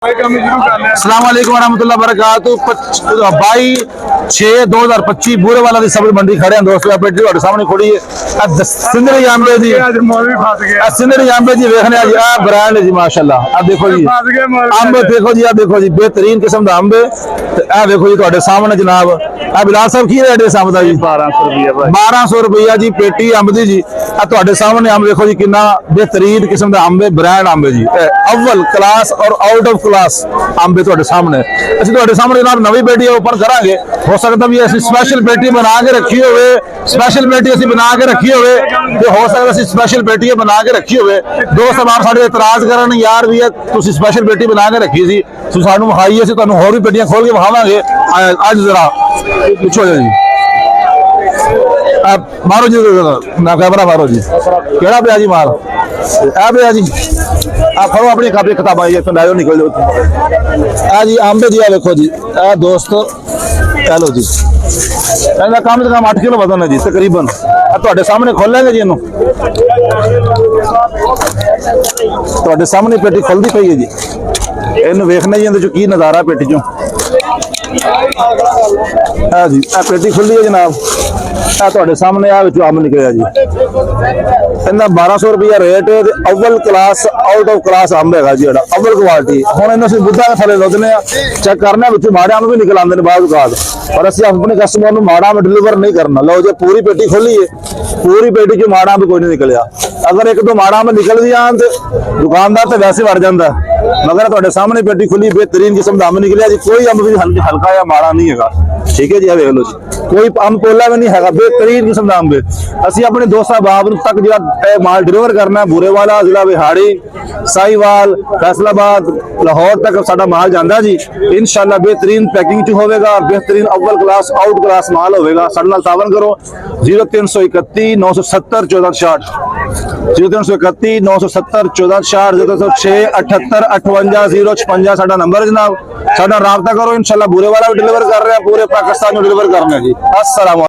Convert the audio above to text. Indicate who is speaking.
Speaker 1: अस्सलाम वालेकुम वरहमतुल्लाह बरकातहू 22/6/2025 बूरे वाला दी सब्जी मंडी खड़े हैं दोस्तों। पेटी ਤੁਹਾਡੇ ਸਾਹਮਣੇ ਖੜੀ ਹੈ। सिंधड़ी आंबे जी सिंधड़ी आंबे जी वेखने जी आ ब्रांड है जी माशाल्लाह। आ देखो जी अंब देखो जी, आ देखो जी बेहतरीन किस्म दा अंब है। आ देखो जी ਤੁਹਾਡੇ ਸਾਹਮਣੇ जनाब। आ बिलाल साहब की रेट है इस अंब दा जी? 1200 रुपया जी पेटी अंब दी जी। आ ਤੁਹਾਡੇ सामने अंब देखो जी कितना बेहतरीन किस्म दा अंब है, ब्रांड अंब है जी, अव्वल क्लास और आउट ऑफ क्लास अंब है ਤੁਹਾਡੇ सामने। ਅਸੀਂ ਤੁਹਾਡੇ ਸਾਹਮਣੇ जनाब नवी पेटी ओपन करांगे। हो सकता भी ਅਸੀਂ स्पेशल पेटी बना के रखी होवे, स्पेशल पेटी ਅਸੀਂ बना के रखी होवे ਤੇ ਹੋ ਸਕਦਾ ਅਸੀਂ स्पेशल पेटी बना के रखी होवे। दोस्त ਸਾਹਿਬ ਸਾਡੇ ਇਤਰਾਜ਼ ਕਰਨ ਯਾਰ ਵੀ ਤੁਸੀਂ स्पेशल पेटी बना के रखी ਸੀ, ਤੁਸੀਂ ਸਾਨੂੰ ਵਿਖਾਈ, ਅਸੀਂ ਤੁਹਾਨੂੰ ਹੋਰ ਵੀ पेटियां खोल के ਵਿਖਾਵਾਂਗੇ। ਅੱਜ जरा ਪੁੱਛੋ ਜੀ, मारो जी ना कैमरा मारो जी, केड़ा पिया जी माल आ पिया जी। आ फड़ो अपनी कापी किताबा इत्थों लै जाओ, निकल जाओ। आ जी अंब जी, आ देखो जी, आ दोस्त चलो जी, इहदा कम से कम 8 किलो वजन है जी तकरीबन। ਤੁਹਾਡੇ ਸਾਹਮਣੇ ਖੋਲਾਂਗੇ ਜੀ ਇਹਨੂੰ, ਤੁਹਾਡੇ ਸਾਹਮਣੇ पेटी खुलती पई है जी। ਇਹਨੂੰ ਵੇਖਣਾ ਜੀ ਇਹਦੇ ਚੋਂ ਕੀ ਨਜ਼ਾਰਾ पेटी चों। ਆ ਜੀ ਆ पेटी खुली है जनाब। आ ਤੁਹਾਡੇ ਸਾਹਮਣੇ ਆ ਵਿੱਚੋਂ ਅੰਬ ਨਿਕਲਿਆ ਜੀ। ਇਹਦਾ 1200 ਰੁਪਇਆ ਰੇਟ ਹੈ ਤੇ ਅਵਲ ਕਲਾਸ ਆਊਟ ਆਫ ਕਲਾਸ ਅੰਬ ਹੈਗਾ ਜੀ, ਜਿਹੜਾ ਅਵਲ ਕੁਆਲਿਟੀ। ਹੁਣ ਇਹਨੂੰ ਅਸੀਂ ਬੁੱਧਾ ਦੇ ਥੱਲੇ ਲੁੱਦਨੇ ਆ, ਚੈੱਕ ਕਰਨਾ ਵਿੱਚੋਂ ਮਾੜੇ ਅੰਬ ਵੀ ਨਿਕਲ ਆਉਂਦੇ ਨੇ ਬਾਅਦ ਬਾਅਦ, ਪਰ ਅਸੀਂ ਆਪਣੇ ਕਸਟਮਰ ਨੂੰ ਮਾੜਾ ਅੰਬ ਡਿਲੀਵਰ ਨਹੀਂ ਕਰਨਾ। ਲਓ ਜੀ पूरी पेटी खोली है, पूरी पेटी च माड़ा अंब कोई नहीं निकलिया। अगर एक दो माड़ा अंब निकल भी आन तो दुकानदार तो वैसे वड़ जाता, मगर ਤੁਹਾਡੇ ਸਾਹਮਣੇ पेटी खुली बेहतरीन किस्म का अंब निकलिया जी। कोई अंब भी हल्का या माड़ा नहीं है, ठीक है जी। आ देख लो जी, कोई अंब पोला भी नहीं है, बेहतरीन किस्म का अंब है। ਅਸੀਂ ਆਪਣੇ ਦੋਸਤਾਂ ਬਾਬ ਤੱਕ ਜਿਹੜਾ ਮਾਲ ਡਿਲੀਵਰ ਕਰਨਾ, ਬੂਰੇਵਾਲਾ ਜ਼ਿਲ੍ਹਾ ਬਿਹਾੜੀ, ਸਾਈਵਾਲ, फैसलाबाद, लाहौर तक साडा माल जाता जी। इंशाअल्लाह बेहतरीन पैकिंग च होगा, बेहतरीन अव्वल क्लास आउट क्लास माल होगा। साडे नाल तावन करो 0331 970 1466, 0331 970 1466, 06 78 58 056 साडा नंबर जनाब। साडा राबता करो, इंशाअल्लाह बूरेवाला भी डिलीवर कर रहे हैं, पूरे पाकिस्तान में डिलीवर करना है जी। अस्सलाम।